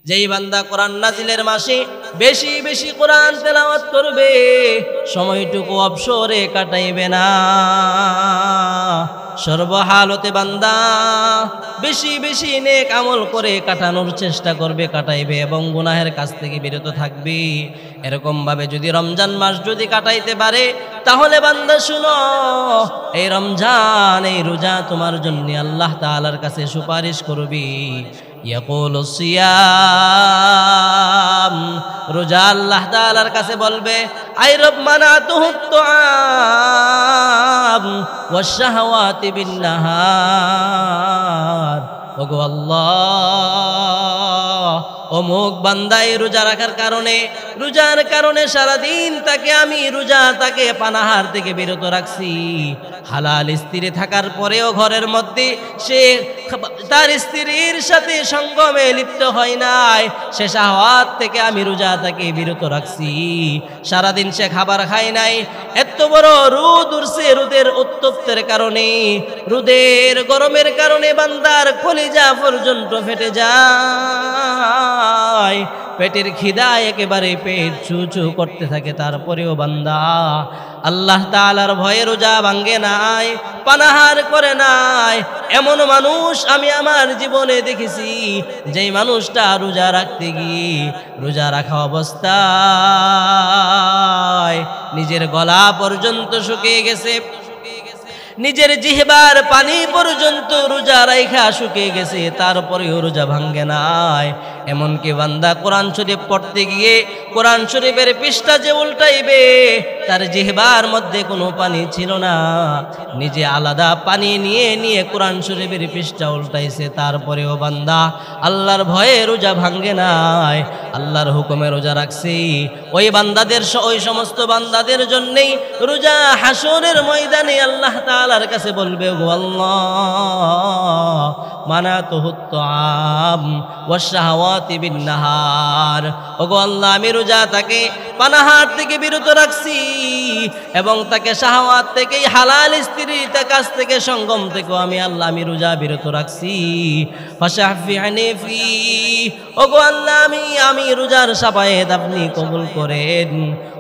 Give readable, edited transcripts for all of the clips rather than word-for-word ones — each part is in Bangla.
যেই বান্দা কোরআন নাজিলের মাসে বেশি বেশি কোরআন তেলাওয়াত করবে, সময়টুকু অবসরে কাটাইবে না। সর্বহালতে বান্দা বেশি বেশি নেক আমল করে কাটানোর চেষ্টা করবে, কাটাইবে এবং গুনাহের কাছ থেকে বিরত থাকবে। এরকম ভাবে যদি রমজান মাস যদি কাটাইতে পারে, তাহলে বান্দা শুনো, এই রমজান, এই রোজা তোমার জন্য আল্লাহ তাআলার কাছে সুপারিশ করবি। ইয়াকুলু সিয়াম, রোজা আল্লাহ তাআলার কাছে বলবে, আই রব মানাতুহু তুআম ওয়াশ শাহওয়াতি বিন নাহার। ওগো আল্লাহ, অমুক বান্দাই রোজা রাখার কারণে, রোজার কারণে সারাদিন তাকে পানাহার থেকে বিরত রাখছি। হালাল স্ত্রী থাকার পরেও ঘরের মধ্যে সে তার স্ত্রীর সাথে সঙ্গমে লিপ্ত হয় নাই, সে শাহওয়াত থেকে আমি রোজা তাকে বিরত রাখছি। সারাদিন সে খাবার খায় নাই। এত বড় রোদ উঠছে, রোদের উত্তপ্তের কারণে, রোদের গরমের কারণে বান্দার কলিজা পর্যন্ত ফেটে যায়, পেটের খিদায় একেবারে পেট চু চু করতে থাকে। তারপরেও বান্দা আল্লাহ তাআলার ভয়ে রোজা ভাঙ্গে নাই, পানাহার করে নাই। এমন মানুষ আমি আমার জীবনে দেখেছি, যেই মানুষটা রোজা রাখতে গিয়ে, রোজা রাখা অবস্থায় নিজের গলা পর্যন্ত শুকিয়ে গেছে, নিজের জিহবার পানি পর্যন্ত রোজা রাইখা শুকিয়ে গেছে, তারপরেও রোজা ভাঙ্গে নাই। এমনকি বান্দা কোরআন শরীফ পড়তে গিয়ে কোরআন শরীফের পৃষ্ঠা যে উল্টাইবে, তার জিহবার মধ্যে কোনো পানি ছিল না, নিজে আলাদা পানি নিয়ে নিয়ে কোরআন শরীফের পৃষ্ঠা উল্টাইছে, তারপরেও বান্দা আল্লাহর ভয়ে রোজা ভাঙ্গে নাই, আল্লাহর হুকুমে রোজা রাখছি। ওই সমস্ত বান্দাদের জন্যই রোজা হাসরের ময়দানে আল্লাহ তাআলার কাছে বলবে, গো আল্লাহ মানাতুহু তুআম ওয়াশ শাহওয়াতি বিন নাহার। ওগো আল্লাহ, আমি রোজা তাকে পানাহার থেকে বিরত রাখছি এবং তাকে শাহওয়াত থেকে, হালাল স্ত্রীর কাছ থেকে, সঙ্গম থেকে আমি রোজা বিরত রাখছি। ফাশাফি'নি ফি, ওগো আল্লাহ, আমি রোজার শাফায়েত আপনি কবুল করেন।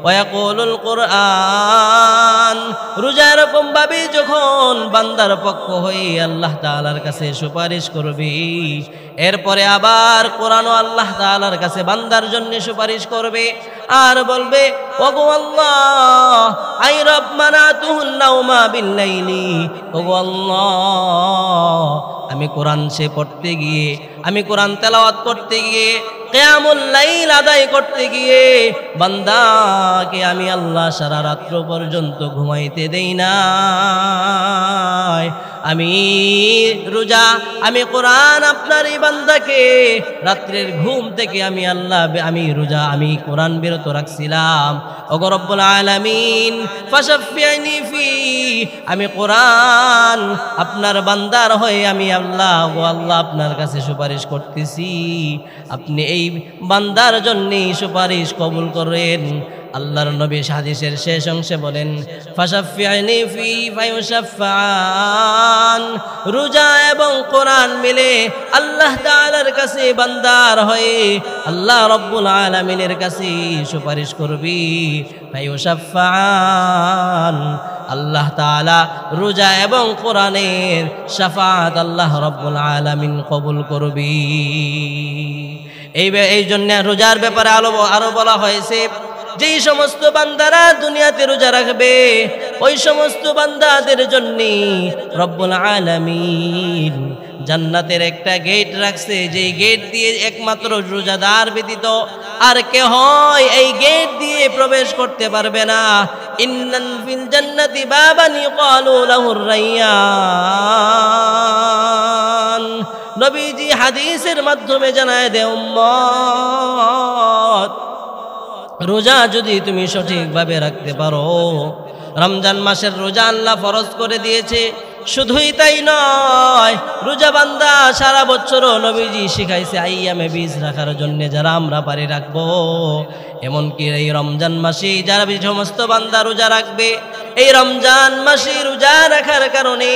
ওয়ায়াকুলুল কুরআন, রোজা এরকম ভাবে যখন বান্দার পক্ষ হয়ে আল্লাহ তাআলার কাছে সুপারিশ করবি, এরপরে আবার কোরআনও আল্লাহ তাআলার কাছে বান্দার জন্য সুপারিশ করবে আর বলবে, ওগো আল্লাহ, আই রব মানাতুহুন নাওমা বিল্লাইলি। ওগো আল্লাহ, আমি কোরআন সে পড়তে গিয়ে, আমি কোরআন তেলাওয়াত করতে গিয়ে, কিয়ামুল লাইল আদায় করতে গিয়ে বান্দাকে আমি আল্লাহ সারা রাত্র পর্যন্ত ঘুমাইতে দেই না। আমি রোজা, আমি কোরআন আপনার এই বান্দাকে রাত্রের ঘুম থেকে আমি রোজা, আমি কোরআন বিরত রাখছিলাম। ওগো রব্বুল আলামিন, ফাশাফি'নি ফি, আমি কোরআন আপনার বান্দার হয়ে আমি আল্লাহ আপনার কাছে সুপারিশ করতেছি, আপনি এই বান্দার জন্য সুপারিশ কবুল করেন। আল্লাহর নবী হাদিসের শেষ অংশে বলেন, ফাশাফি'নি ফি ফায়ুশাফাআন, রোজা এবং কোরআন মিলে আল্লাহ তাআলার কাছে বান্দার হয়ে আল্লাহ রব্বুল আলামিনের কাছে সুপারিশ করবি। ফায়ুশাফাআন, আল্লাহ তাআলা রোজা এবং কোরআনের শাফাআত আল্লাহ রব্বুল আলামিন কবুল করবি। এই জন্য রোজার ব্যাপারে আরো বলা হয়েছে, যেই সমস্ত বান্দারা দুনিয়াতে রোজা রাখবে, ওই সমস্ত বান্দাদের জন্য রব্বুল আলামিন জান্নাতের একটা গেট রাখছে, যেই গেট দিয়ে একমাত্র রোজাদার ব্যতীত আর কেউ এই গেট দিয়ে প্রবেশ করতে পারবে না। ইন্নান ফিল জান্নাতি বাবান ইউকালু লাহুর রায়্যান, নবীজি হাদিসের মাধ্যমে জানায় দেয়, উম্মত, রোজা যদি তুমি সঠিকভাবে রাখতে পারো, রমজান মাসের রোজা আল্লাহ ফরজ করে দিয়েছে। শুধুই তাই নয়, রোজা বান্দা সারা বছরও নবীজি শিখাইছে আইয়ামে বীজ রাখার জন্য, যারা আমরা পারি রাখবো। এমনকি এই রমজান মাসে যারা সমস্ত বান্দা রোজা রাখবে, এই রমজান মাসে রোজা রাখার কারণে,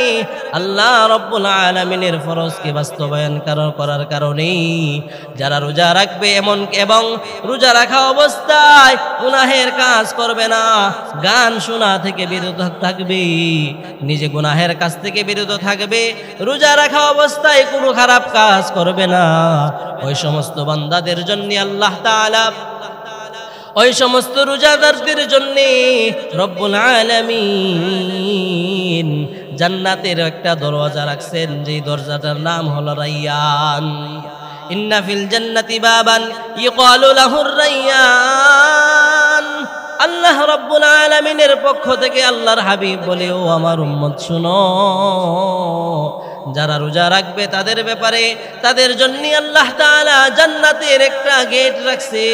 আল্লাহ রাব্বুল আলামিনের ফরজকে বাস্তবায়ন করার কারণে যারা রোজা রাখবে এবং রোজা রাখা অবস্থায় গুনাহের কাজ করবে না, গান শোনা থেকে বিরত থাকবে, নিজে গুনাহের কাছ থেকে বিরত থাকবে, রোজা রাখা অবস্থায় কোনো খারাপ কাজ করবে না, ওই সমস্ত বান্দাদের জন্য আল্লাহ তাআলা, ওই সমস্ত রোজাদারদের জন্য রব্বুল আলামিন জান্নাতের একটা দরজা রাখছেন, যেই দরজাটার নাম হলো রায়্যান। ইন্না ফিল জান্নাতি বাবান ইকালু লাহুর রায়্যান। আল্লাহ রাব্বুল আলামিনের পক্ষ থেকে আল্লাহর হাবিব বলে, ও আমার উম্মত শুনো, যারা রোজা রাখবে তাদের ব্যাপারে, তাদের জন্য আল্লাহ তাআলা জান্নাতের একটা গেট রাখছে,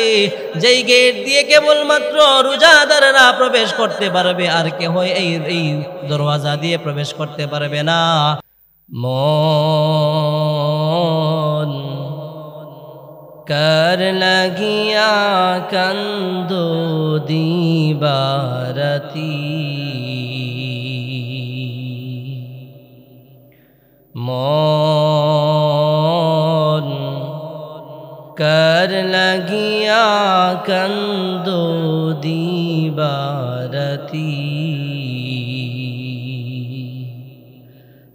যেই গেট দিয়ে কেবলমাত্র রোজাদাররা প্রবেশ করতে পারবে, আর কেউ এই দরওয়াজা দিয়ে প্রবেশ করতে পারবে না। মন কার লাগিয়া কান্দো দিবারাতি, মন কার লাগিয়া কান্দো দিবারাতি,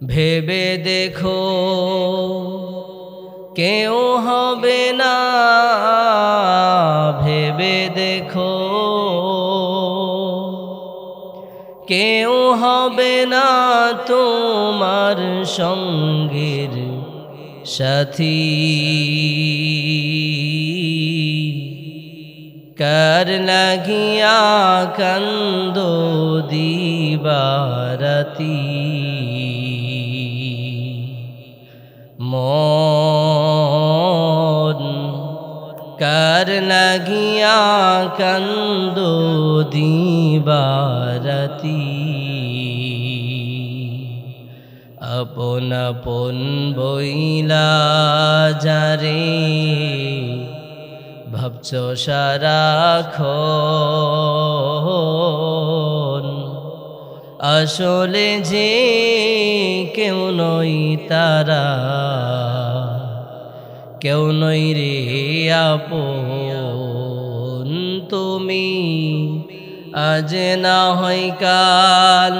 ভেবে দেখো কেউ হবে না, ভেবে দেখো কেউ হবে না তোমার সঙ্গের সাথী, কার লাগিয়া কান্দো দিবারাতি, মন কার লাগিয়া কান্দো দিবারাতি, আপন আপন বইলা যারে ভাবছ সারাক্ষণ, আসলে যে কেউ নই তারা, কেউ নই রে আপন, তুমি আজ না হয় কাল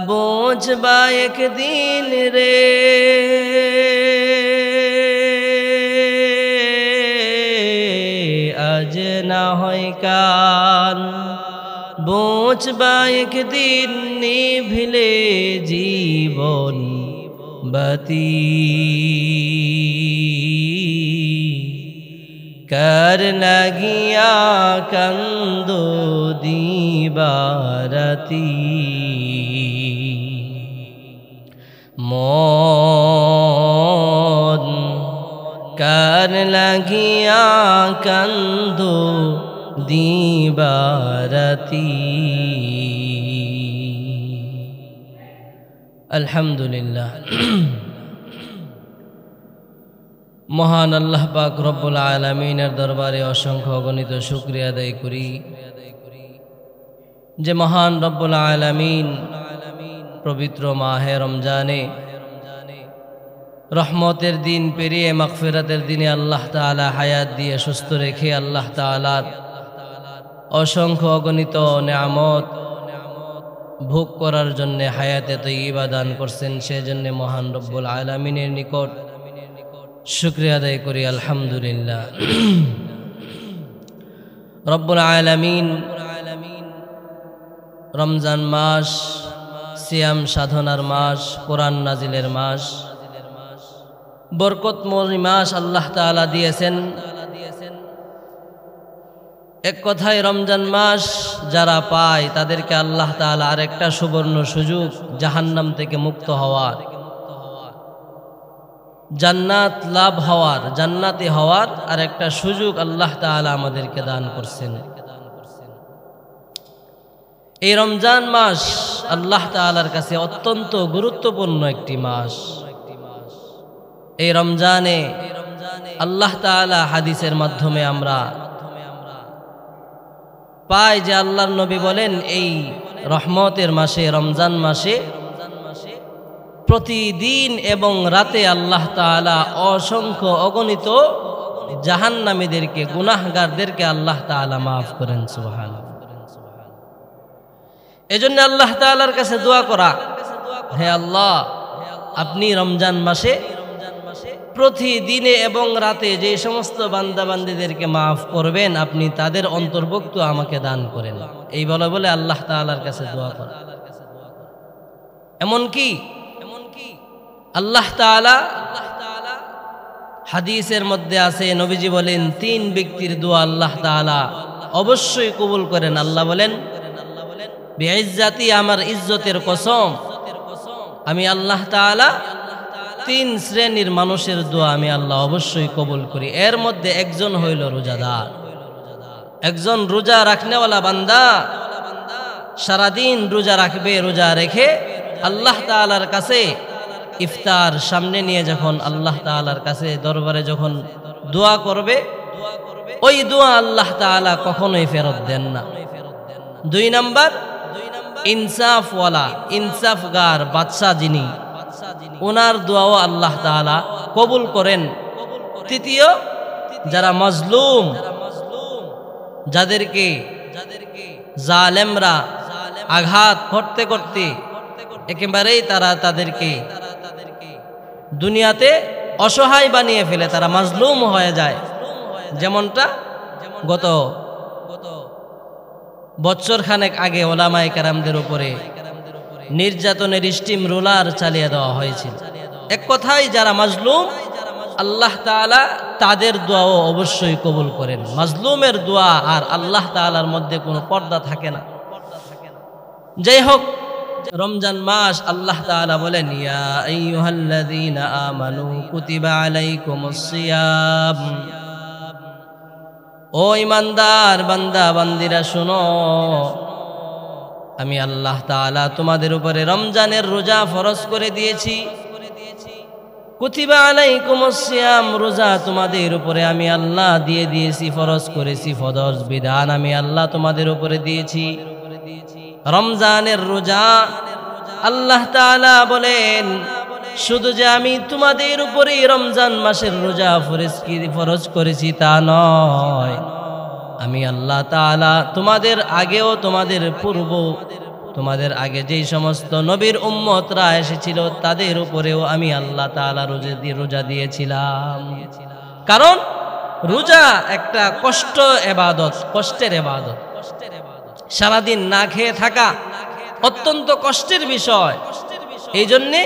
বুঝবা একদিন রে, আজ না হয় কাল বুঝবা একদিন, নিভিলে জীবন বাতি, কার লাগিয়া কান্দো দিবারাতি, মন কার লাগিয়া কান্দো দিবারাতি। আলহামদুলিল্লাহ, মহান আল্লাহ পাক রব্বুল আলামিনের দরবারে অসংখ্য অগণিত শুকরিয়া আদায় করি যে মহান রব্বুল আলামিন পবিত্র মাহে রমজানে রহমতের দিন পেরিয়ে মাগফিরাতের দিনে আল্লাহ তাআলা হায়াত দিয়ে সুস্থ রেখে আল্লাহ তাআলার অসংখ্য অগণিত নেয়ামত ভোগ করার জন্য হায়াতে তয়্যিবা দান করছেন। সেজন্য মহান রব্বুল আলামিনের নিকট শুকরিয়া আদায় করি আলহামদুলিল্লাহ। রব্বুল আলামিন রমজান মাস সিয়াম সাধনার মাস, কোরআন নাজিলের মাস, বরকতময় মাস আল্লাহ তাআলা দিয়েছেন। এক কথায় রমজান মাস যারা পায় তাদেরকে আল্লাহ তাআলা আরেকটা সুবর্ণ সুযোগ জাহান্নাম থেকে মুক্ত হওয়ার, জান্নাত লাভ হওয়ার, জান্নাতি হওয়ার আর একটা সুযোগ আল্লাহ তাআলা আমাদেরকে দান করছেন। এই রমজান মাস আল্লাহ তাআলার কাছে অত্যন্ত গুরুত্বপূর্ণ একটি মাস। এই রমজানে আল্লাহ তাআলা হাদিসের মাধ্যমে আমরা পাই যে আল্লাহর নবী বলেন এই রহমতের মাসে রমজান মাসে প্রতিদিন এবং রাতে আল্লাহ তাআলা অসংখ্য অগণিত জাহান্নামীদেরকে, গুনাহগারদেরকে আল্লাহ তাআলা মাফ করেন। সুবহানাল্লাহ। এজন্য আল্লাহ তাআলার কাছে দোয়া করা, হে আল্লাহ, আপনি রমজান মাসে প্রতিদিনে এবং রাতে যে সমস্ত বান্দা বান্দীদেরকে মাফ করবেন, আপনি তাদের অন্তর্ভুক্ত আমাকে দান করেন। এই বলে বলে আল্লাহ তাআলার কাছে দোয়া করা। এমনকি আল্লাহ তাআলা হাদিসের মধ্যে আছে, নবীজি বলেন 3 ব্যক্তির দোয়া আল্লাহ তাআলা অবশ্যই কবুল করেন। আল্লাহ বলেন, বিইজ্জাতি, আমার ইজ্জতের কসম, আমি আল্লাহ তাআলা 3 শ্রেণীর মানুষের দোয়া আমি আল্লাহ অবশ্যই কবুল করি। এর মধ্যে একজন হইল রোজাদার। একজন রোজা রাখনেওয়ালা বান্দা সারাদিন রোজা রাখবে, রোজা রেখে আল্লাহ তাআলার কাছে ইফতার সামনে নিয়ে যখন আল্লাহ তাআলার কাছে দরবারে যখন দোয়া করবে, ওই দোয়া আল্লাহ তাআলা কখনোই ফেরত দেন না। 2 নাম্বার, ইনসাফওয়ালা, ইনসাফগার বাদশা যিনি, ওনার দোয়াও আল্লাহ তাআলা কবুল করেন। 3, যারা মাজলুম, যাদেরকে জালেমরা আঘাত করতে করতে একেবারেই তাদেরকে দুনিয়াতে অসহায় বানিয়ে ফেলে, তারা মাজলুম হয়ে যায়। যেমনটা গত বছর খানেক আগে ওলামায়ে কেরামদের উপরে নির্যাতনের স্টিম রোলার চালিয়ে দেওয়া হয়েছিল। এক কথায় যারা মাজলুম, আল্লাহ তাআলা তাদের দোয়াও অবশ্যই কবুল করেন। মাজলুমের দোয়া আর আল্লাহ তাআলার মধ্যে কোনো পর্দা থাকে না। যাই হোক, রমজান মাস আল্লাহ তাআলা বলেন, ইয়া আইয়ুহাল্লাযীনা আমানু কুতিবা আলাইকুমুস সিয়াম, ও ঈমানদার বান্দা বান্দিরা শোনো, আমি আল্লাহ তাআলা তোমাদের উপরে রমজানের রোজা ফরজ করে দিয়েছি। কুতিবা আলাইকুমুস সিয়াম, রোজা তোমাদের উপরে আমি আল্লাহ দিয়ে দিয়েছি, ফরজ করেছি, ফরজ বিধান আমি আল্লাহ তোমাদের উপরে দিয়েছি। রমজানের রোজা আল্লাহ তাআলা বলেন, শুধু যে আমি তোমাদের উপরে রমজান মাসের রোজা ফরজ করেছি তা নয়, আমি আল্লাহ তাআলা তোমাদের আগেও, তোমাদের পূর্ব, তোমাদের আগে যেই সমস্ত নবীর উম্মতরা এসেছিল তাদের উপরেও আমি আল্লাহ তাআলা রোজা দিয়েছিলাম। কারণ রোজা একটা কষ্টের ইবাদত। সারাদিন না খেয়ে থাকা অত্যন্ত কষ্টের বিষয়। এই জন্যে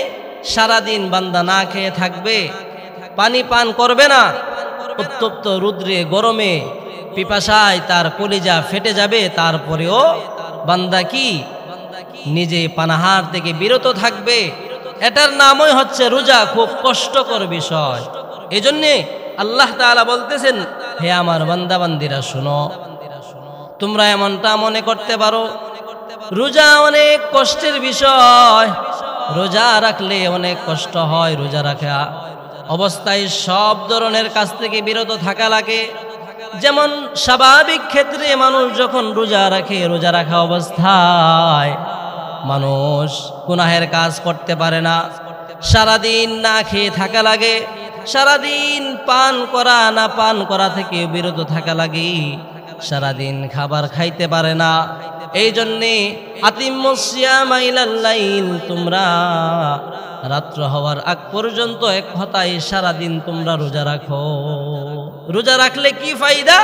সারাদিন বান্দা না খেয়ে থাকবে, পানি পান করবে না, উত্তপ্ত রৌদ্রে গরমে পিপাসায় তার কলিজা ফেটে যাবে, তারপরেও বান্দা কি নিজে পানাহার থেকে বিরত থাকবে। এটার নামই হচ্ছে রোজা। খুব কষ্টকর বিষয়। এই জন্যে আল্লাহ তাআলা বলতেছেন, হে আমার বান্দা বান্দিরা শুনো, তোমরা এমনটা মনে করতে পারো রোজা অনেক কষ্টের বিষয়, রোজা রাখলে অনেক কষ্ট হয়, রোজা রাখা অবস্থায় সব ধরনের কাজ থেকে বিরত থাকা লাগে। যেমন স্বাভাবিক ক্ষেত্রে মানুষ যখন রোজা রাখে, রোজা রাখা অবস্থায় মানুষ গুনাহের কাজ করতে পারে না, সারাদিন না খেয়ে থাকা লাগে, সারাদিন পান করা থেকে বিরত থাকা লাগে, সারাদিন খাবার খাইতে পারে না। এই জন্যে আতিম্মুস সিয়ামা ইলাল লাইল, তোমরা রাত্র হওয়ার আগ পর্যন্ত, এক কথায় সারাদিন তোমরা রোজা রাখো। রোজা রাখলে কি ফায়দা?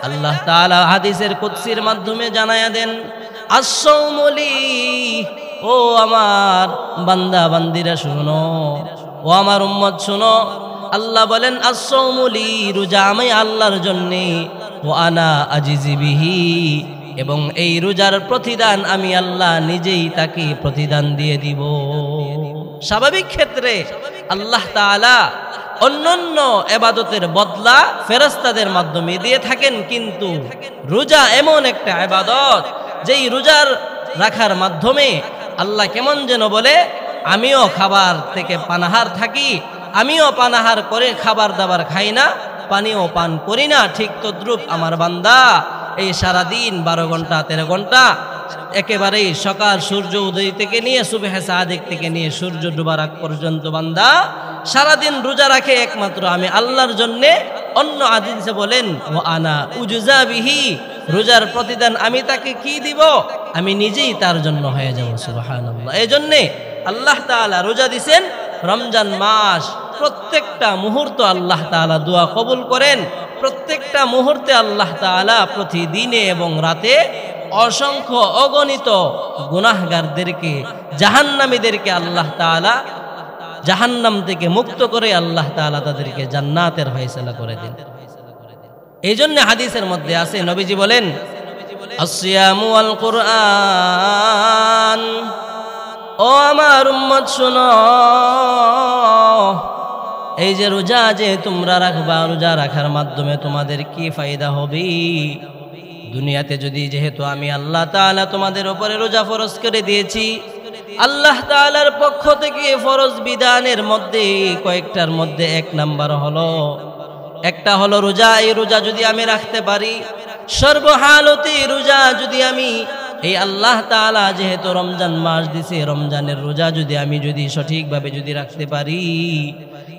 আল্লাহ তাআলা হাদিসের কুদসির মাধ্যমে জানায়া দেন, আস-সাওমু লি, ও আমার বান্দা বান্দিরা শুনো, ও আমার উম্মত শুনো, আল্লাহ বলেন আস-সাওমু লি, রোজা আমি আল্লাহর জন্যে, ওয়া আনা আজিজি বিহি, এবং এই রোজার প্রতিদান আমি আল্লাহ নিজেই তাকে প্রতিদান দিয়ে দিব। স্বাভাবিক ক্ষেত্রে আল্লাহ তাআলা অন্যান্য ইবাদতের বদলা ফেরেশতাদের মাধ্যমে দিয়ে থাকেন, কিন্তু রোজা এমন একটা ইবাদত যেই রোজার রাখার মাধ্যমে আল্লাহ কেমন যেন বলে, আমিও খাবার থেকে পানাহার থাকি, আমিও পানাহার করে খাবার দাবার খাই না, পানিও পান করি না, ঠিক তদ্রূপ আমার বান্দা এই সারাদিন 12 ঘন্টা 13 ঘন্টা একেবারেই সকাল সূর্য উদয় থেকে নিয়ে সুবহে সাদিক থেকে নিয়ে সূর্য ডোবার আগ পর্যন্ত বান্দা সারাদিন রোজা রাখে একমাত্র আমি আল্লাহর জন্যে। অন্য হাদিসে বলেন ও আনা উজজা বিহি, রোজার প্রতিদান আমি তাকে কি দিব, আমি নিজেই তার জন্য হয়ে যাব। সুবহানাল্লাহ। এই জন্যে আল্লাহ তাআলা রোজা দিছেন রমজান মাস, প্রত্যেকটা মুহূর্ত আল্লাহ তাআলা দোয়া কবুল করেন। প্রত্যেকটা মুহূর্তে আল্লাহ তাআলা প্রতিদিনে এবং রাতে অসংখ্য অগণিত গুনাহগারদেরকে, জাহান্নামীদেরকে আল্লাহ তাআলা জাহান্নাম থেকে মুক্ত করে আল্লাহ তাআলা তাদেরকে জান্নাতের ফয়সালা করে দেন। এই জন্য হাদিসের মধ্যে আছে, নবীজি বলেন আসসিয়ামু ওয়াল কুরআন, ও আমার উম্মত শোনো, এই যে রোজা যে তোমরা রাখবা, রোজা রাখার মাধ্যমে তোমাদের কি ফায়দা হবে? দুনিয়াতে যদি যেহেতু আমি আল্লাহ তাআলা তোমাদের উপরে রোজা ফরজ করে দিয়েছি, আল্লাহ তাআলার পক্ষ থেকে ফরজ বিধানের মধ্যে কয়েকটার মধ্যে এক নাম্বার হলো, একটা হলো রোজা। এই রোজা যদি আমি রাখতে পারি, সর্বহালতে রোজা যদি আমি, এই আল্লাহ তাআলা যেহেতু রমজান মাস দিছে, রমজানের রোজা যদি আমি সঠিকভাবে যদি রাখতে পারি,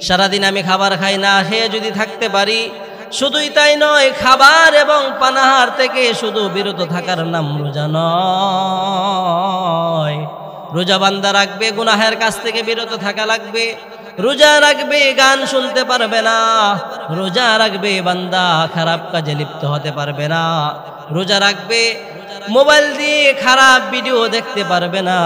সারাদিন আমি খাবার খাই না খেয়ে যদি থাকতে পারি, শুধুই তাই নয়, খাবার এবং পানাহার থেকে শুধু বিরত থাকার নাম রোজা নয়। রোজা বান্দা রাখবে, গুনাহের কাছ থেকে বিরত থাকা লাগবে। রোজা রাখবে, গান শুনতে পারবে না। রোজা রাখবে, বান্দা খারাপ কাজে লিপ্ত হতে পারবে না। রোজা রাখবে, মোবাইল দিয়ে খারাপ ভিডিও দেখতে পারবে না।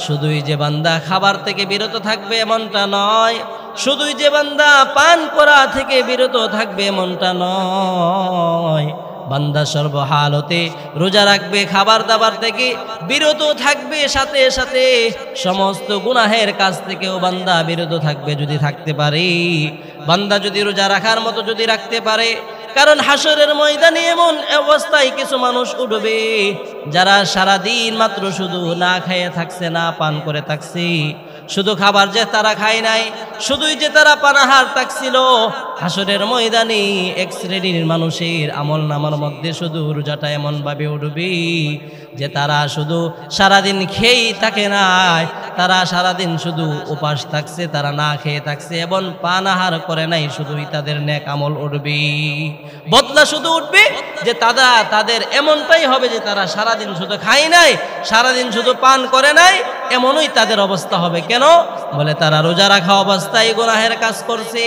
শুধুই যে বান্দা খাবার থেকে বিরত থাকবে এমনটা নয়, শুধুই যে বান্দা পান করা থেকে বিরত থাকবে এমনটা নয়। বান্দা সর্বহালতে রোজা রাখবে, খাবার দাবার থেকে বিরত থাকবে, সাথে সাথে সমস্ত গুনাহের কাজ থেকেও বান্দা বিরত থাকবে যদি থাকতে পারে। বান্দা যদি রোজা রাখার মতো যদি রাখতে পারে, কারণ হাসরের ময়দানে এমন অবস্থায় কিছু মানুষ উঠবে যারা সারাদিন মাত্র শুধু না খেয়ে থাকছে, না পান করে থাকছে। শুধু খাবার যে তারা খায় নাই, শুধুই যে তারা পানাহার থাকছিল, হাসরের ময়দানে এক শ্রেণীর মানুষের আমল নামার মধ্যে শুধু রোজাটা এমন ভাবে উঠবে যে তারা শুধু সারাদিন খেয়েই থাকে নাই, তারা সারাদিন শুধু উপাস থাকছে, তারা না খেয়ে থাকছে এবং পানাহার করে নাই। শুধুই তাদের নেক আমল উঠবে, বদলা শুধু উঠবে যে তাদের এমনটাই হবে যে তারা সারাদিন শুধু খায় নাই, সারাদিন শুধু পান করে নাই, এমনই তাদের অবস্থা হবে। কেন? বলে তারা রোজা রাখা অবস্থায় গুনাহের কাজ করছে,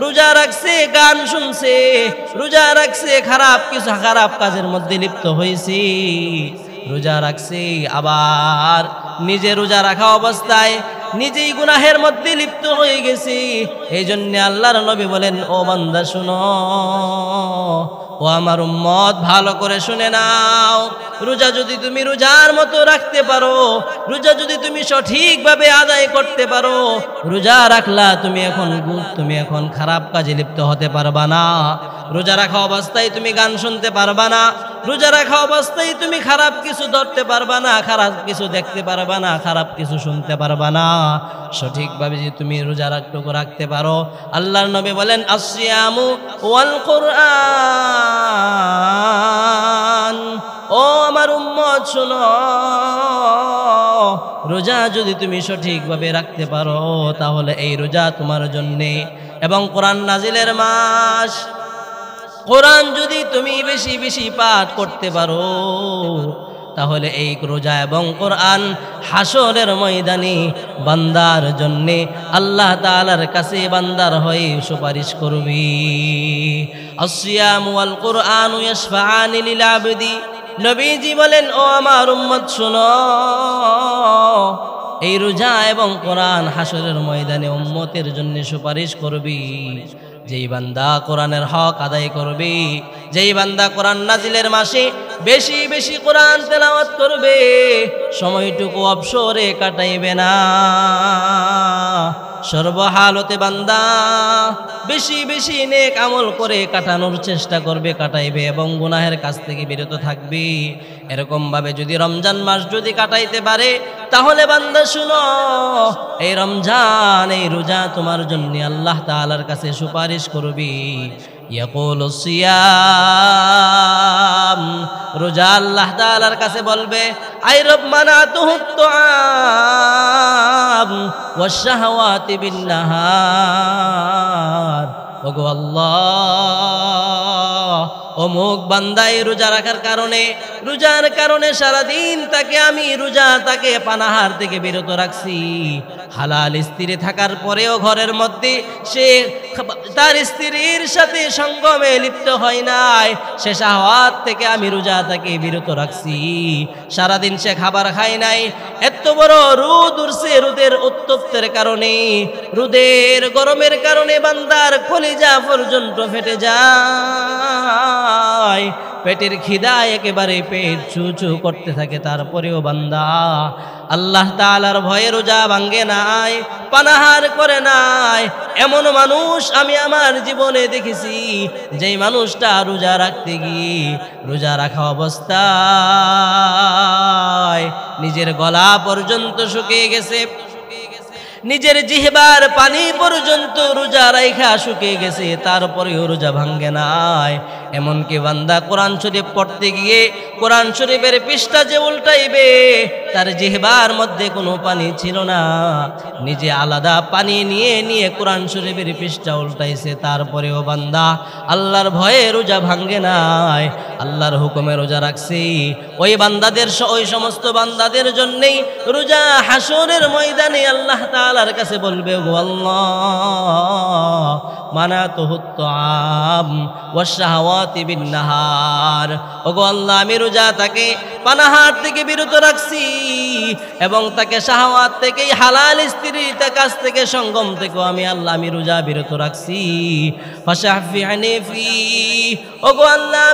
রোজা রাখছে, গান শুনছে, রোজা রাখছে, খারাপ কাজের মধ্যে লিপ্ত হয়েছে। রোজা রাখছে, আবার নিজে রোজা রাখা অবস্থায় নিজেই গুনাহের মধ্যে লিপ্ত হয়ে গেছে। এই জন্য আল্লাহর নবী বলেন, ও বান্দা শুনো, ও আমার উম্মত ভালো করে শুনে নাও, রোজা যদি তুমি রোজার মতো রাখতে পারো, রোজা যদি তুমি সঠিকভাবে আদায় করতে পারো, রোজা রাখলা তুমি এখন খারাপ কাজে লিপ্ত হতে পারবা না। রোজা রাখা অবস্থায় তুমি গান শুনতে পারবা না, রোজা রাখা অবস্থায় তুমি খারাপ কিছু ধরতে পারবা না, খারাপ কিছু দেখতে পারবা না, খারাপ কিছু শুনতে পারবা না। সঠিকভাবে যদি তুমি রোজা রাখতে পারো, আল্লাহর নবী বলেন আসসিয়ামু ওয়াল কুরআন, ও আমার উম্মত শোনো, রোজা যদি তুমি সঠিকভাবে রাখতে পারো তাহলে এই রোজা তোমার জন্যে। এবং কোরআন নাজিলের মাস, কোরআন যদি তুমি বেশি বেশি পাঠ করতে পারো তাহলে এই রোজা এবং কোরআন হাসরের ময়দানে বান্দার জন্যে আল্লাহ তাআলার কাছে বান্দার হয়ে সুপারিশ করবে। আসসিয়ামু ওয়াল কুরআনু ইয়াশফাআনি লিল আবদি, নবীজি বলেন, ও আমার উম্মত শোনো, এই রোজা এবং কোরআন হাসরের ময়দানে উম্মতের জন্য সুপারিশ করবে। যেই বান্দা কোরআনের হক আদায় করবে, যেই বান্দা কোরআন নাজিলের মাসে বেশি বেশি কোরআন তেলাওয়াত করবে, সময়টুকু অবসরে কাটাইবে না, সর্বহালতে বান্দা বেশি বেশি নেক আমল করে কাটানোর চেষ্টা করবে, কাটাইবে এবং গুনাহের কাছ থেকে বিরত থাকবে। এরকম ভাবে যদি রমজান মাস যদি কাটাইতে পারে তাহলে বান্দা শুনো, এই রমজান, এই রোজা তোমার জন্য আল্লাহ তাআলার কাছে সুপারিশ করবি। ইয়াকুলু সিয়াম রোজা আল্লাহ তাআলার কাছে বলবে আই রব মানাতুহুত তুআম ওয়াশ শাহওয়াতি বিন নাহার। ওগো আল্লাহ, অমুক বান্দাই রোজা রাখার কারণে, রোজার কারণে সারাদিন তাকে পানাহার থেকে বিরত রাখছি। হালাল স্ত্রী থাকার পরেও ঘরের মধ্যে সে তার স্ত্রীর সাথে সঙ্গমে লিপ্ত হয় নাই, সে শাহওয়াত থেকে আমি রোজা তাকে বিরত রাখছি। সারাদিন সে খাবার খায় নাই। এত বড় রোদ উঠছে, রোদের উত্তপ্তের কারণে, রোদের গরমের কারণে বান্দার কলিজা পর্যন্ত ফেটে যায়, পেটের খিদায় একেবারে পেট চু চু করতে থাকে। তারপরেও বান্দা আল্লাহ তাআলার ভয়ে রোজা ভাঙ্গে নাই, পানাহার করে নাই। এমন মানুষ আমি আমার জীবনে দেখেছি, যেই মানুষটা রোজা রাখতে গিয়ে, রোজা রাখা অবস্থায় নিজের গলা পর্যন্ত শুকিয়ে গেছে, নিজের জিহবার পানি পর্যন্ত রোজা রাইখা শুকিয়ে গেছে, তারপরেও রোজা ভাঙ্গে নাই। এমনকি বান্দা কোরআন শরীফ পড়তে গিয়ে কোরআন শরীফের পৃষ্ঠা যে উল্টাইবে, তার জিহবার মধ্যে কোনো পানি ছিল না, নিজে আলাদা পানি নিয়ে নিয়ে কোরআন শরীফের পৃষ্ঠা উল্টাইছে, তারপরেও বান্দা আল্লাহর ভয়ে রোজা ভাঙ্গে নাই, আল্লাহর হুকুমে রোজা রাখছি। ওই সমস্ত বান্দাদের জন্যই রোজা হাসরের ময়দানে আল্লাহ তাআলার কাছে বলবে, গো আল্লাহ মানাতুহুত তুআম ওয়াশ শাহওয়াতি বিন নাহার। ওগো আল্লাহ, আমি রোজা তাকে পানাহার থেকে বিরত রাখছি এবং তাকে শাহওয়াত থেকে, হালাল স্ত্রীর কাছ থেকে, সঙ্গম থেকে আমি রোজা বিরত রাখছি। ফাশাফি'নি ফি, ওগো আল্লাহ,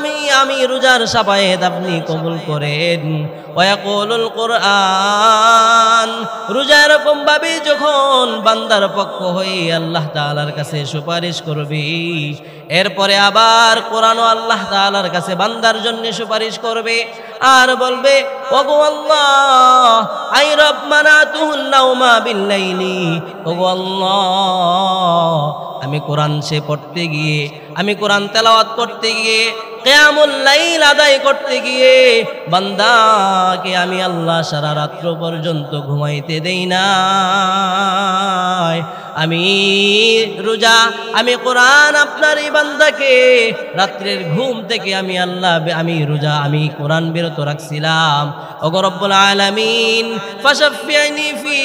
আমি রোজার শাফায়েত আপনি কবুল করেন। ওয়ায়াকুলুল কুরআন, রোজা এরকম ভাবে যখন বান্দার পক্ষ হয়ে আল্লাহ তাআলার কাছে সুপারিশ করবে, এরপরে আবার কোরআনও আল্লাহ তাআলার কাছে বান্দার জন্য সুপারিশ করবে আর বলবে, ওগো আল্লাহ আই রব মানাতুহুন নাওমা বিল্লাইলি। ওগো আল্লাহ, আমি কোরআন সে পড়তে গিয়ে, আমি কোরআন তেলাওয়াত করতে গিয়ে, কিয়ামুল লাইল আদায় করতে গিয়ে বান্দাকে আমি আল্লাহ সারা রাত্র পর্যন্ত ঘুমাইতে দেই না। আমি রোজা, আমি কোরআন আপনার এই বান্দাকে রাত্রের ঘুম থেকে আমি রোজা, আমি কোরআন বিরত রাখছিলাম। ওগো রব্বুল আলামিন ফাশাফি'নি ফি,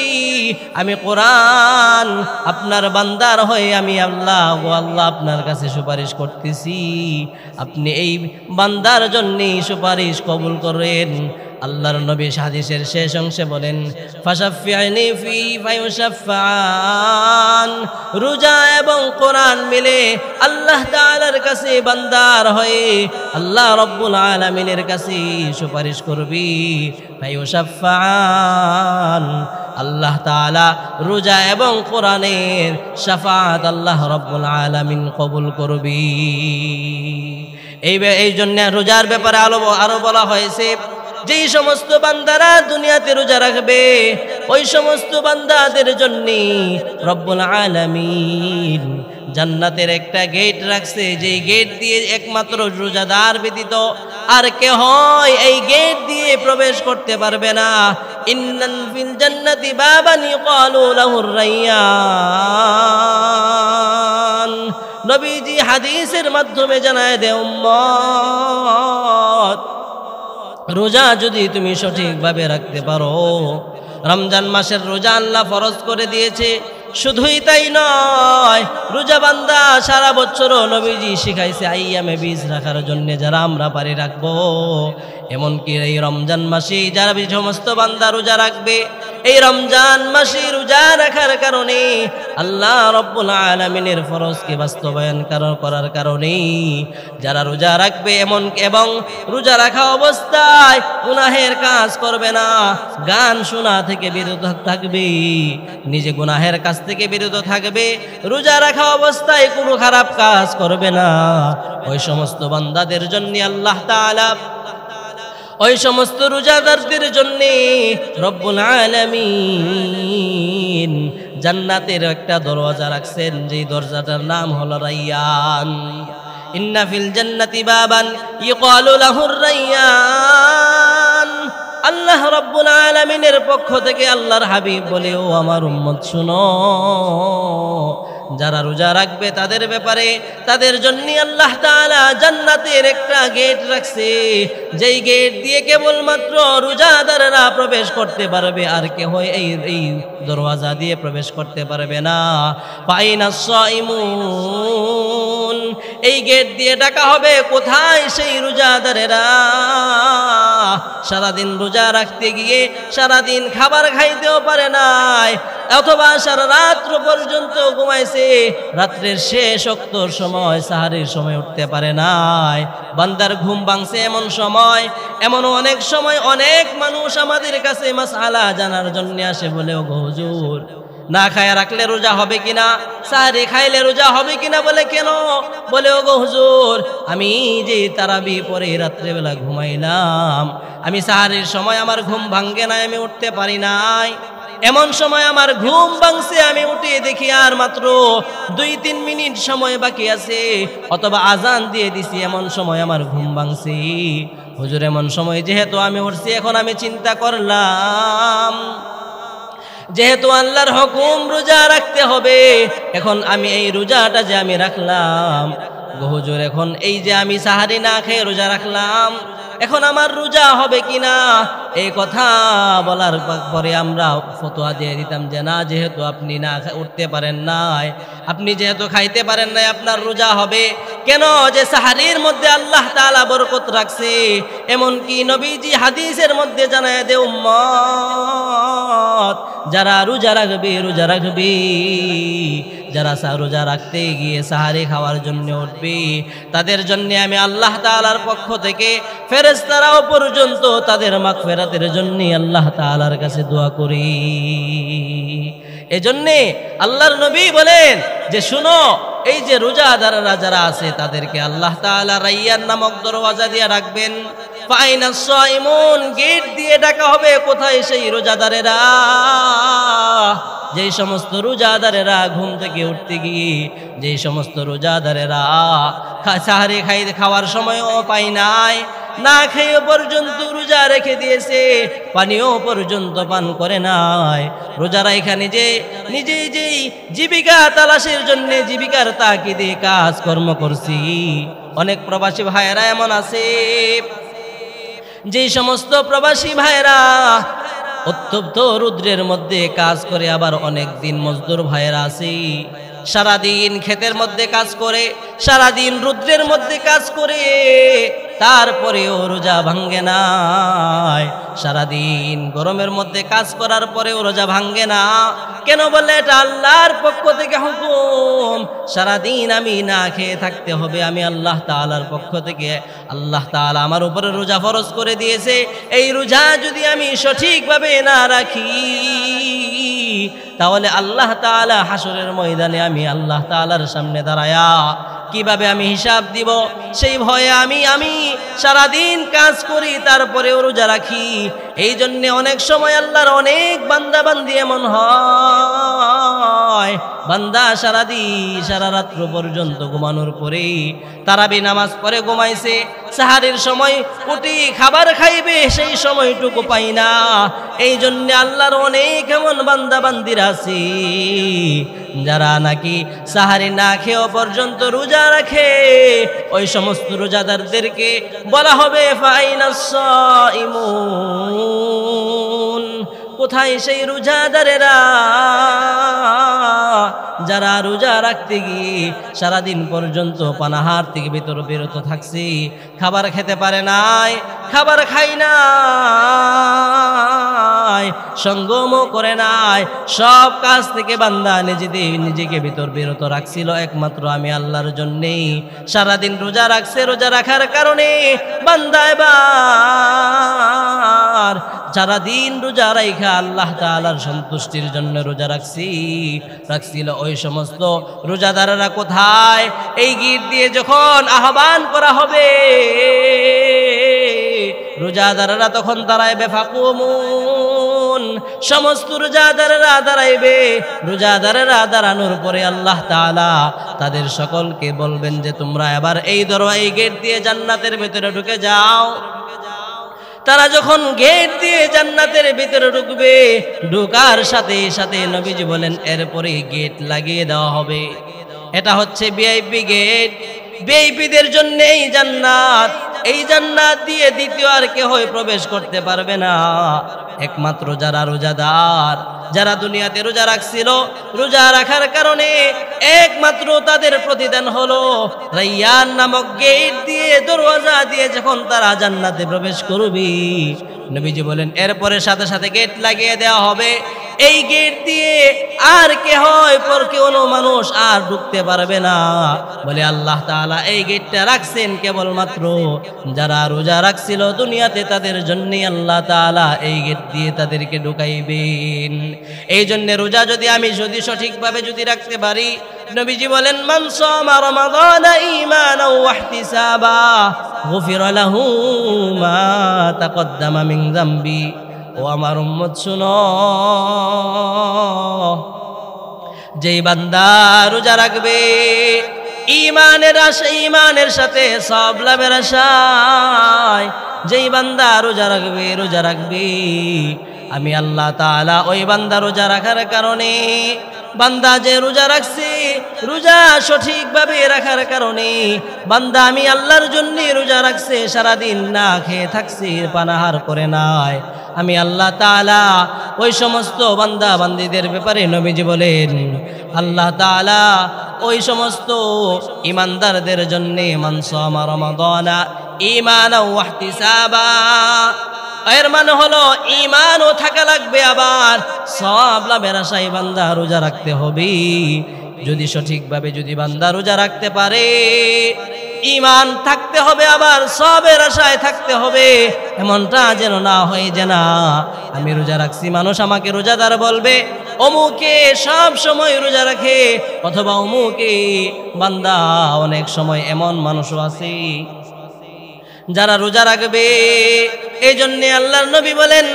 আমি কোরআন আপনার বান্দার হয়ে আমি আল্লাহ, ও আল্লাহ, আপনার কাছে সুপারিশ করতেছি, আপনি এই বান্দার জন্য সুপারিশ কবুল করেন। আল্লাহর নবী হাদিসের শেষ অংশে বলেন, ফাশাফি'নি ফি ফায়ুশাফাআন, রোজা এবং কোরআন মিলে আল্লাহ তাআলার কাছে বান্দার হয়ে আল্লাহ রব্বুল আলামিনের কাছে সুপারিশ করবি। ফায়ুশাফাআন, আল্লাহ তাআলা রোজা এবং কোরআনের শাফাআত আল্লাহ রব্বুল আলামিন কবুল করবি। এই জন্য রোজার ব্যাপারে আরো বলা হয়েছে, যেই সমস্ত বান্দারা দুনিয়াতে রোজা রাখবে, ওই সমস্ত বান্দাদের জন্য রব্বুল আলামিন জান্নাতের একটা গেট রাখছে, যেই গেট দিয়ে একমাত্র রোজাদার ব্যতীত আর কেউ এই গেট দিয়ে প্রবেশ করতে পারবে না। ইন্নান ফিল জান্নাতি বাবান ইউকালু লাহুর রায়্যান, নবীজি হাদিসের মাধ্যমে জানায় দেয়, উম্মত, রোজা যদি তুমি সঠিকভাবে রাখতে পারো, রমজান মাসের রোজা আল্লাহ ফরজ করে দিয়েছে। শুধুই তাই নয়, রোজা বান্দা সারা বছরও নবীজি শিখাইছে আইয়ামে বীজ রাখার জন্য, যারা আমরা পারি রাখবো। এমনকি এই রমজান মাসে যারা সমস্ত বান্দা রোজা রাখবে, এই রমজান মাসে রোজা রাখার কারণে আল্লাহ রব্বুল আলামিনের ফরজকে বাস্তবায়ন করার কারণে যারা রোজা রাখবে এবং রোজা রাখা অবস্থায় গুনাহের কাজ করবে না, গান শোনা থেকে বিরত থাকবে, নিজে গুনাহের কাজ থেকে বিরত থাকবে, রোজা রাখা অবস্থায় কোনো খারাপ কাজ করবে না, ওই সমস্ত বান্দাদের জন্য আল্লাহ তাআলা, ওই সমস্ত রোজাদারদের জন্য রব্বুল আলামিন জান্নাতের একটা দরজা রাখছেন, যেই দরজাটার নাম হলো রায়্যান। ইন্না ফিল জান্নাতি বাবান ইকালু লাহুর রায়্যান। আল্লাহ রাব্বুল আলামিনের পক্ষ থেকে আল্লাহর হাবিব বলে, ও আমার উম্মত শুনো, যারা রোজা রাখবে তাদের ব্যাপারে তাদের জন্য আল্লাহ তাআলা জান্নাতের একটা গেট রাখছে, যেই গেট দিয়ে কেবলমাত্র রোজাদাররা প্রবেশ করতে পারবে, আর কেউ এই দরওয়াজা দিয়ে প্রবেশ করতে পারবে না। ফাইনাস সাইমুন, এই গেট দিয়ে ডাকা হবে কোথায় সেই রোজাদারেরা সারাদিন রোজা রাখতে গিয়ে সারাদিন খাবার খাইতেও পারে নাই, অথবা সারা রাত্র পর্যন্ত ঘুমাইছে, রাত্রের শেষ ওক্তর সময় সাহারির সময় উঠতে পারে নাই, বান্দার ঘুম ভাঙছে এমন সময়। এমন অনেক সময় অনেক মানুষ আমাদের কাছে মাসআলা জানার জন্য আসে, বলে, ও হুজুর, না খায়া রাখলে রোজা হবে কিনা, সাহারি খাইলে রোজা হবে কিনা? বলে, কেন? বলে, ও হুজুর, আমি যে তারাবি পরে রাত্রেবেলা ঘুমাইলাম, আমি সাহারির সময় আমার ঘুম ভাঙ্গে নাই, আমি উঠতে পারি নাই, এমন সময় আমার ঘুম ভাঙছে, আমি উঠে দেখি আর মাত্র 2-3 মিনিট সময় বাকি আছে, অথবা আজান দিয়ে দিছি, এমন সময় আমার ঘুম ভাঙছে। হুজুর, এমন সময় যেহেতু আমি উঠছি, এখন আমি চিন্তা করলাম, যেহেতু আল্লাহর হুকুম রোজা রাখতে হবে, এখন আমি এই রোজাটা যে আমি রাখলাম, হুজুর, এখন এই যে আমি সাহারি না খেয়ে রোজা রাখলাম, এখন আমার রোজা হবে কিনা? এই কথা বলার পরে আমরা ফতোয়া দিয়ে দিতাম যে না, যেহেতু আপনি না উঠতে পারেন নাই, আপনি যেহেতু খাইতে পারেন নাই, আপনার রোজা হবে। কেন? যে সাহারির মধ্যে আল্লাহ তাআলা বরকত রাখছে, এমনকি নবীজি হাদিসের মধ্যে জানায় দে, উম্মত যারা রোজা রাখবে, যারা রোজা রাখতে গিয়ে সাহারি খাওয়ার জন্য উঠবে, তাদের জন্য আমি আল্লাহ তাআলার পক্ষ থেকে ফেরেশতারাও পর্যন্ত তাদের মাগফিরাতের জন্য আল্লাহ তাআলার কাছে দোয়া করি। এজন্যে আল্লাহর নবী বলেন যে, শুনো, এই যে রোজাদাররা যারা আছে তাদেরকে আল্লাহ তাআলা রায়্যান নামক দরওয়াজা দিয়ে রাখবেন। ফাইনাস সাইমুন, গেট দিয়ে ডাকা হবে কোথায় সেই রোজাদারেরা, যেই সমস্ত রোজাদারেরা ঘুম থেকে উঠতে গিয়ে, যেই সমস্ত রোজাদারেরা সাহারি খাওয়ার সময়ও পায় নাই, না খেয়ে পর্যন্ত রোজা রেখে দিয়েছে, পানিও পর্যন্ত পান করে নাই, রোজারা এখানে যে নিজেই যেই জীবিকা তালাশের জন্য জীবিকার তাকিদে কাজ কর্ম করছি। অনেক প্রবাসী ভাইয়েরা এমন আছে, যেই সমস্ত প্রবাসী ভাইয়েরা উত্তপ্ত রুদ্রের মধ্যে কাজ করে, আবার অনেক দিন মজদুর ভাইয়েরা আছে, সারাদিন ক্ষেতের মধ্যে কাজ করে, সারাদিন রুদ্রের মধ্যে কাজ করে, তারপরেও রোজা ভাঙ্গে নাই, সারাদিন গরমের মধ্যে কাজ করার পরেও রোজা ভাঙ্গে না। কেন? বলে, এটা আল্লাহর পক্ষ থেকে হুকুম, সারাদিন আমি না খেয়ে থাকতে হবে, আমি আল্লাহ তাআলার পক্ষ থেকে, আল্লাহ তাআলা আমার উপরে রোজা ফরজ করে দিয়েছে। এই রোজা যদি আমি সঠিকভাবে না রাখি, তাহলে আল্লাহ তাআলা হাসরের ময়দানে আমি আল্লাহ তাআলার সামনে দাঁড়ায়া কিভাবে আমি হিসাব দিব, সেই ভয়ে আমি সারাদিন কাজ করি, তারপরেও রোজা রাখি। এই জন্য অনেক সময় আল্লাহর অনেক বান্দা বান্দি এমন হয়, বান্দা সারা রাত্র পর্যন্ত ঘুমানোর পরে তারাবি নামাজ পড়ে ঘুমাইছে, সাহারির সময় উঠি খাবার খাইবে, সেই সময়টুকু পাই না। এই জন্য আল্লাহর অনেক এমন বান্দা বান্দিরা আছে যারা নাকি সাহারি না খেয়েও পর্যন্ত রোজা রাখে। ওই সমস্ত রোজাদারদেরকে বলা হবে ফাইনাস সাইমুন, কোথায় সেই রোজাদারেরা যারা রোজা রাখতে গিয়ে সারাদিন পর্যন্ত পানাহার থেকে বিরত থাকছে, খাবার খেতে পারে নাই, খাবার খাই নাই, সঙ্গমও করে নাই, সব কাজ থেকে বান্দা নিজেকে বিরত রাখছিল একমাত্র আমি আল্লাহর জন্যেই। সারাদিন রোজা রাখছে, রোজা রাখার কারণে বান্দা এবার সারাদিন রোজা রাখা আল্লাহ তাআলার সন্তুষ্টির জন্য রোজা রাখছিল। ওই সমস্ত রোজাদাররা কোথায়? এই গীত দিয়ে যখন আহ্বান করা হবে, রোজাদাররা তখন দাঁড়ায়, বেফাকুমুন, সমস্ত রোজাদারেরা দাঁড়াইবে। রোজাদারেরা দাঁড়ানোর পরে আল্লাহ তাআলা তাদের সকলকে বলবেন যে তোমরা এবার এই গেট দিয়ে জান্নাতের ভিতরে ঢুকে যাও। তারা যখন গেট দিয়ে জান্নাতের ভিতরে ঢুকবে, ঢোকার সাথে সাথে নবীজি বলেন এরপরে গেট লাগিয়ে দেওয়া হবে। এটা হচ্ছে ভিআইপি গেট। ভিআইপিদের জন্য এই জান্নাত। এই জান্নাত দিয়ে দ্বিতীয় আর কেউ প্রবেশ করতে পারবে না, একমাত্র যারা রোজাদার, যারা দুনিয়াতে রোজা রাখছিল। রোজা রাখার কারণে একমাত্র তাদের প্রতিদান হলো রাইয়ান নামক গেট দিয়ে, দরওয়াজা দিয়ে যখন তারা জান্নাতে প্রবেশ করবে, নবীজি বলেন এরপরে সাথে সাথে গেট লাগিয়ে দেওয়া হবে। এই গেট দিয়ে আর কোনো মানুষ আর ঢুকতে পারবে না। বলে আল্লাহ তাআলা এই গেটটা রাখছেন কেবলমাত্র যারা রোজা রাখছিল দুনিয়াতে, তাদের জন্যই আল্লাহ তাআলা এই গেট দিয়ে তাদেরকে ঢুকাইবেন। এই জন্য রোজা আমি সঠিকভাবে রাখতে পারি, নবীজি বলেন মান সামা রমাদানা ঈমানাও ওয়া ইহতিসাবা গুফিরা লাহু মা তাকদ্দামা মিন যামবি। ও আমার উম্মত শুনো, যেই বান্দা রোজা রাখবে ঈমানের সাথে সব লাভের আশায়, যেই বান্দা রোজা রাখবে আমি আল্লাহ তাআলা ওই বান্দা রোজা রাখার কারণে, বান্দা যে রোজা রাখছে, রোজা সঠিকভাবে রাখার কারণে বান্দা আমি আল্লাহর জন্য রোজা রাখছে, সারাদিন না খেয়ে থাকছে, পানাহার করে নাই, আমি আল্লাহ তাআলা ওই সমস্ত বান্দা বান্দীদের ব্যাপারে নবীজি বলেন আল্লাহ তাআলা ওই সমস্ত ঈমানদারদের জন্য মান সামা রমাদানা ঈমানাও ওয়া ইহতিসাবা, এর মানে হলো ঈমানও থাকা লাগবে, আবার সব লাভের আশায় বান্দা রোজা রাখতে হবে। যদি সঠিকভাবে বান্দা রোজা রাখতে পারে, ঈমান থাকতে হবে, আবার সবের আশায় থাকতে হবে। এমনটা যেন না হয় যে না আমি রোজা রাখছি, মানুষ আমাকে রোজাদার বলবে, অমুকে সব সময় রোজা রাখে, অথবা অমুকে বান্দা। অনেক সময় এমন মানুষও আছে যারা রোজা রাখবে। এই জন্য আল্লাহর নবী বলেন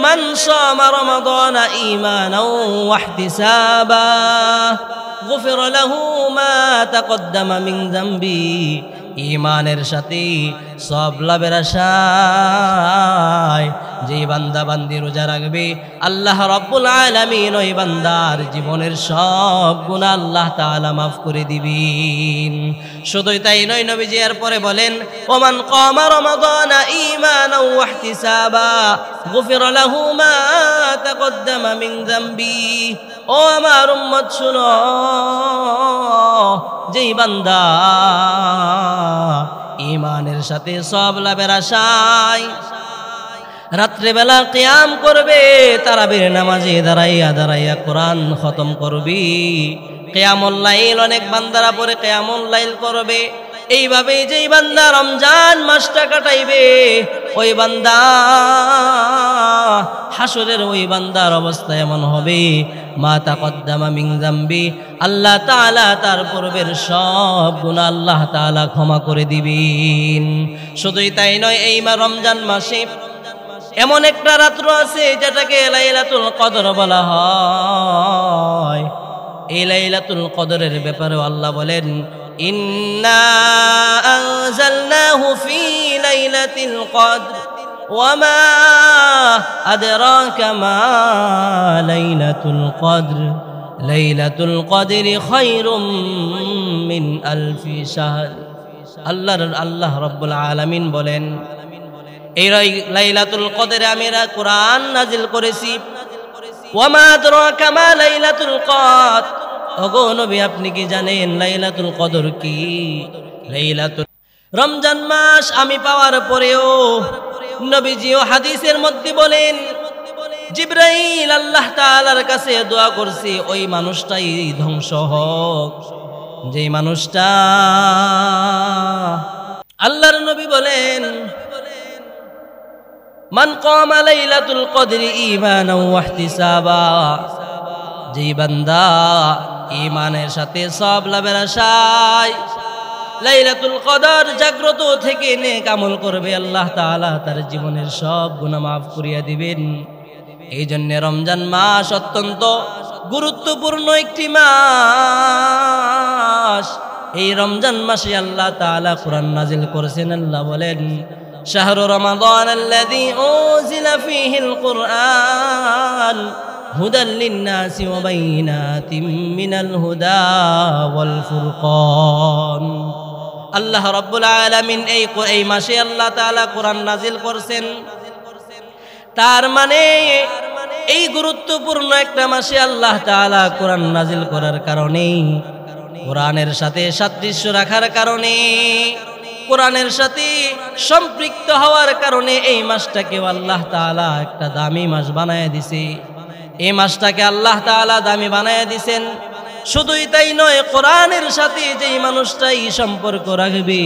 মান সামা রমাদানা ঈমানাও ওয়া ইহতিসাবা গুফিরা লাহু মা তাকদ্দামা মিন যামবি। ঈমানের সাথে সব লাভের আশায় যেই বান্দা বান্দি রোজা রাখবে, আল্লাহ রাব্বুল আলামিন ওই বান্দার জীবনের সব গুনাহ আল্লাহ তাআলা মাফ করে দিবেন। শুধুই তাই নয়, নবীজি এরপরে বলেন ওমান কামা রমাদানা ঈমানাও ওয়া ইহতিসাবা গুফিরা লাহু মা তাকদ্দামা মিন যামবি। ও আমার উম্মত শুনো, যেই বান্দা ঈমানের সাথে সব লাভের আশায় রাত্রেবেলা কিয়াম করবে, তারাবির নামাজে দাঁড়াইয়া কোরআন খতম করবি, কিয়ামুল লাইল অনেক বান্দারা পরে কিয়ামুল লাইল করবে। এইভাবে যেই বান্দা রমজান মাসটা কাটাইবে, ওই বান্দা হাসরের ওই বান্দার অবস্থা এমন হবে মা তাকদ্দামা মিন যামবি, আল্লাহ তাআলা তার পূর্বের সব গুনাহ আল্লাহ তাআলা ক্ষমা করে দিবেন। শুধুই তাই নয়, এই রমজান মাসে এমন একটা রাত্র আছে যেটাকে লাইলাতুল কদর বলা হয়। এই লাইলাতুল কদরের ব্যাপারে আল্লাহ বলেন ইন্না আনজালনাহু ফি লাইলাতিল কদর ওয়া মা আদরাকা মা লাইলাতুল কদর লাইলাতুল কদরি খায়রুম মিন আলফি শাহর। আল্লাহ রাব্বুল আলামিন বলেন এই লাইলাতুল কদরে আমি কোরআন নাজিল করেছি। ওয়া মা আদরাকা মা লাইলাতুল কদর, ওগো নবী আপনি কি জানেন লাইলাতুল কদর কি? রমজান মাস আমি পাওয়ার পরেও নবীজিও হাদিসের মধ্যে বলেন জিবরাইল আল্লাহ তাআলার কাছে দোয়া করছে ওই মানুষটাই ধ্বংস হোক যেই মানুষটা। আল্লাহর নবী বলেন মান কামা লাইলাতুল কদরি ঈমানাও ওয়া ইহতিসাবা, যেই বান্দা ঈমানের সাথে সব লাভের আশায় লাইলাতুল কদর জাগ্রত থেকে নেক আমল করবে, আল্লাহ তাআলা তার জীবনের সব গুনাহ মাফ করিয়া দিবেন। এই জন্য রমজান মাস অত্যন্ত গুরুত্বপূর্ণ একটি মাস। এই রমজান মাসে আল্লাহ তাআলা কোরআন নাজিল করেছেন। আল্লাহ বলেন, শাহরু রমাদান আল্লাযী উনজিলা ফীহিল কুরআন হুদাল লিন-নাসি ওয়া বাইয়িনাতিম মিনাল হুদা ওয়াল ফুরকান। আল্লাহ রাব্বুল আলামিন এই মাসে আল্লাহ তাআলা কোরআন নাজিল করছেন। তার মানে এই গুরুত্বপূর্ণ একটা মাসে আল্লাহ তাআলা কোরআন নাজিল করার কারণে, কোরআনের সাথে সাদৃশ্য রাখার কারণে, কোরআনের সাথে সম্পৃক্ত হওয়ার কারণে এই মাসটাকে আল্লাহ তাআলা একটা দামি মাস বানায় দিছে। এই মাসটাকে আল্লাহ তাআলা দামি বানায় দিছেন। শুধুই তাই নয়, কোরআনের সাথে যেই মানুষটাই সম্পর্ক রাখবে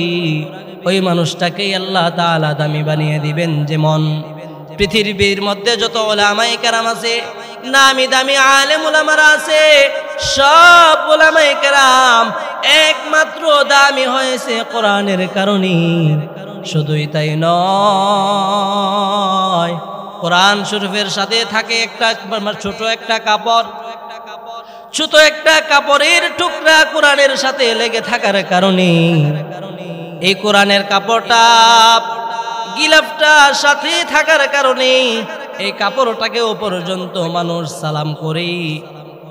ওই মানুষটাকেই আল্লাহ তাআলা দামি বানিয়ে দিবেন। যেমন পৃথিবীর মধ্যে যত উলামায়ে কেরাম আছে, নামি দামি আলেম উলামারা আছে, সব উলামায়ে কেরাম একমাত্র দামি হয়েছে কোরআনের কারণে। শুধুই তাই নয়, কোরআন শরীফের সাথে থাকে একটা ছোট একটা কাপড়, ছোট একটা কাপড়ের টুকরা কোরআনের সাথে লেগে থাকার কারণে এই কোরআনের কাপড়টা, গিলাফটা সাথে থাকার কারণে এই কাপড়টাকেও পর্যন্ত মানুষ সালাম করে।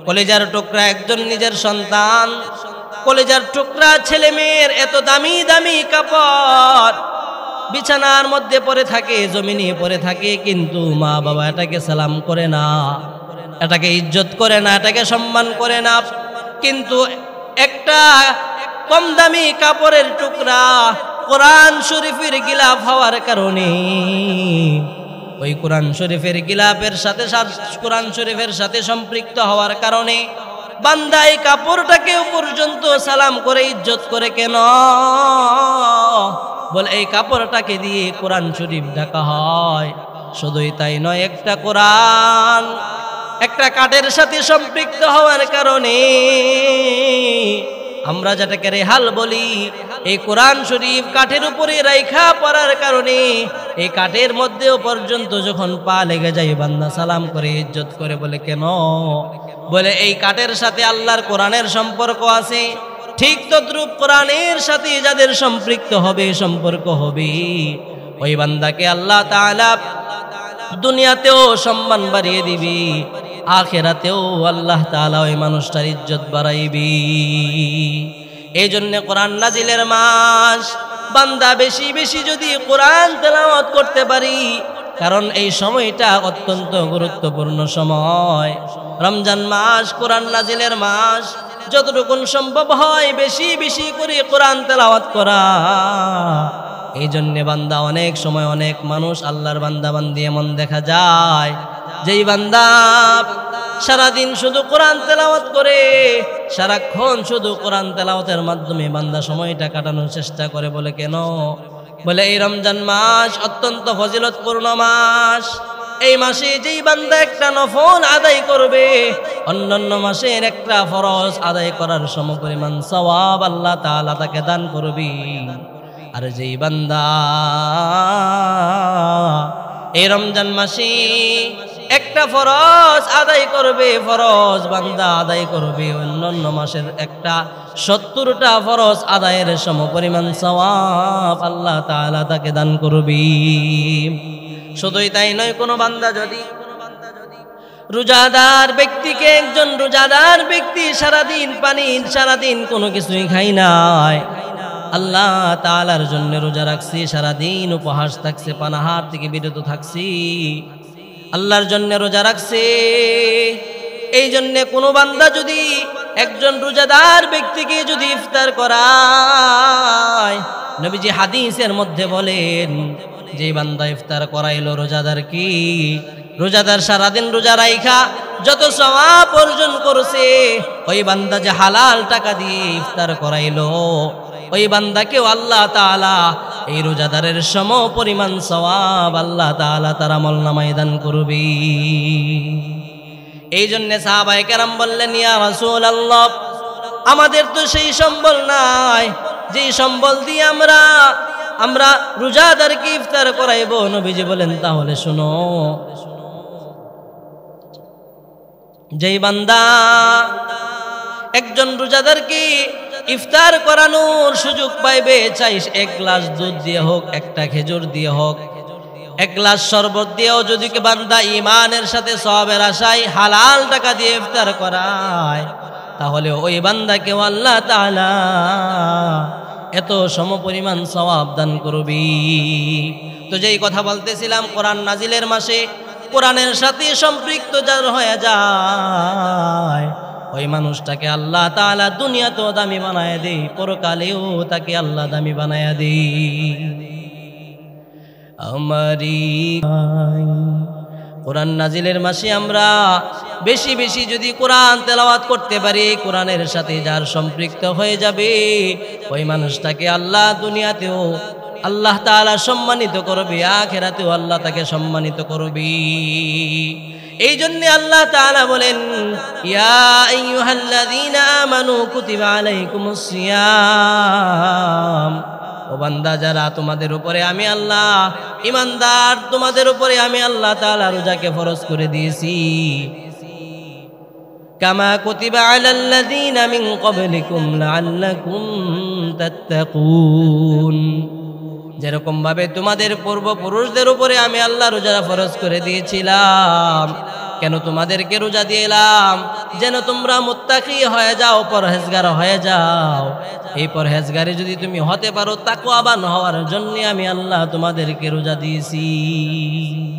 কলেজার টুকরা একজন নিজের সন্তান, কলেজার টুকরা ছেলে মেয়ের এত দামি দামি কাপড় বিছানার মধ্যে পড়ে থাকে, জমিনে পড়ে থাকে, কিন্তু মা বাবা এটাকে সালাম করে না, এটাকে ইজ্জত করে না, এটাকে সম্মান করে না। কিন্তু একটা কম দামি কাপড়ের টুকরা কোরআন শরীফের গিলাফ হওয়ার কারণে, ওই কোরআন শরীফের গিলাফের সাথে, কোরআন শরীফের সাথে সম্পৃক্ত হওয়ার কারণে বান্দা এই কাপড়টাকেও পর্যন্ত সালাম করে, ইজ্জত করে। কেন? বলে এই কাপড়টাকে দিয়ে কোরআন শরীফ ঢাকা হয়। শুধুই তাই নয়, একটা কোরআন একটা কাঠের সাথে সম্পৃক্ত হওয়ার কারণে আমরা যেটাকে রেহাল বলি, এই কোরআন শরীফ কাঠের উপরে রাইখা পড়ার কারণে এই কাঠের মধ্যেও পর্যন্ত যখন পা লেগে যায় বান্দা সালাম করে, ইজ্জত করে। বলে কেন? বলে এই কাঠের সাথে আল্লাহর কোরআনের সম্পর্ক আছে। ঠিক তদ্রূপ কোরআনের সাথে যাদের সম্পৃক্ত হবে, সম্পর্ক হবে, ওই বান্দাকে আল্লাহ তাআলা দুনিয়াতেও সম্মান বাড়িয়ে দিবি, আখিরাতেও আল্লাহ তাআলা ওই মানুষটার ইজ্জত বাড়াইবি। এই জন্য কোরআন নাজিলের মাস, বান্দা বেশি বেশি যদি কোরআন তেলাওয়াত করতে পারি, কারণ এই সময়টা অত্যন্ত গুরুত্বপূর্ণ সময়। রমজান মাস কোরআন নাজিলের মাস, যতটুকু সম্ভব হয় বেশি বেশি করে কোরআন তেলাওয়াত করা। এই জন্য বান্দা অনেক সময় অনেক মানুষ আল্লাহর বান্দা বান্দি এমন দেখা যায়, যেই বান্দা সারাদিন শুধু কোরআন তেলাওয়াত করে, সারাক্ষণ শুধু কোরআন তেলাওয়াতের মাধ্যমে বান্দা সময়টা কাটানোর চেষ্টা করে। বলে কেন? বলে এই রমজান মাস অত্যন্ত ফজিলতপূর্ণ মাস। এই মাসে যেই বান্দা একটা নফল আদায় করবে, অন্যান্য মাসের একটা ফরজ আদায় করার সমপরিমাণ সওয়াব আল্লাহ তাআলা তাকে দান করবে। আর যেই বান্দা এই রমজান মাসে একটা ফরজ আদায় করবে, ফরজ বান্দা আদায় করবে, অন্যান্য মাসের একটা 70টা ফরজ আদায়ের সমপরিমাণ সওয়াব আল্লাহ তাআলা তাকে দান করবে। শুধুই তাই নয়, কোনো বান্দা যদি রোজাদার ব্যক্তিকে, একজন রোজাদার ব্যক্তি সারাদিন পানি, সারাদিন কোনো কিছুই খাই নাই, আল্লাহ তাআলার জন্য রোজা রাখছি, সারাদিন উপহাস থাকছে, পানাহার থেকে বিরত থাকছি, আল্লাহর জন্য রোজা রাখছে। এই জন্য কোনো বান্দা যদি একজন রোজাদার ব্যক্তিকে যদি ইফতার করায়, নবীজি হাদিসের মধ্যে বলেন, যে বান্দা ইফতার করাইলো রোজাদার কি, রোজাদার সারাদিন রোজা রাইখা যত সওয়াব অর্জন করছে, ওই বান্দা যে হালাল টাকা দিয়ে ইফতার করাইলো, ওই বান্দাকেও আল্লাহ তাআলা এই রোজাদারের সম পরিমাণ সওয়াব আল্লাহ তাআলা তার আমলনামায় দান করবে। এই জন্য সাহাবায়ে কেরাম বললেন, ইয়া রাসূলুল্লাহ, আমাদের তো সেই সম্বল নাই যেই সম্বল দিয়ে আমরা রোজাদারকে ইফতার করাইব। নবীজি বলেন, তাহলে শোনো, যেই বান্দা একজন রোজাদারকে ইফতার করানোর সুযোগ পাইবে, চাই এক গ্লাস দুধ দিয়ে হোক, একটা খেজুর দিয়ে হোক, এক গ্লাস শরবত দিয়েও যদি বান্দা ঈমানের সাথে সওয়াবের আশায় হালাল টাকা দিয়ে ইফতার করায়, তাহলে ওই বান্দাকে আল্লাহ তাআলা এত সমপরিমাণ সওয়াব দান করবি। তো যেই কথা বলতেছিলাম, কোরআন নাজিলের মাসে কোরআনের সাথে সম্পৃক্ত যার হয়ে যায়, ওই মানুষটাকে আল্লাহ তাআলা দুনিয়াতেও দামি বানায় দেয়, পরকালেও তাকে আল্লাহ দামি বানায় দেয়। আমারি কোরআন নাজিলের মাসে আমরা বেশি বেশি যদি কোরআন তেলাওয়াত করতে পারি, কোরআনের সাথে যার সম্পৃক্ত হয়ে যাবে, ওই মানুষটাকে আল্লাহ দুনিয়াতেও আল্লাহ তাআলা সম্মানিত করবে, আখিরাতেও আল্লাহ তাকে সম্মানিত করবে। এই জন্য আল্লাহ তাআলা বলেন, ইয়া আইয়ুহাল্লাযীনা আমানু কুতিবা আলাইকুমুস সিয়াম, ও বান্দা যারা তোমাদের উপরে আমি আল্লাহ ঈমানদার, তোমাদের উপরে আমি আল্লাহ তাআলা রোজাকে ফরজ করে দিয়েছি, কামা কুতিবা আলাল্লাযীনা মিন ক্বাবলিকুম লাআল্লাকুম তাত্তাকুন, যেরকম ভাবে তোমাদের পূর্বপুরুষদের উপরে আমি আল্লাহ রোজা ফরজ করে দিয়েছিলাম। কেন তোমাদেরকে রোজা দিলাম? যেন তোমরা মুত্তাকি হয়ে যাও, পরহেজগার হয়ে যাও। এই পরহেজগারে যদি তুমি হতে পারো, তাকওয়াবান হওয়ার জন্য আমি আল্লাহ তোমাদেরকে রোজা দিয়েছি।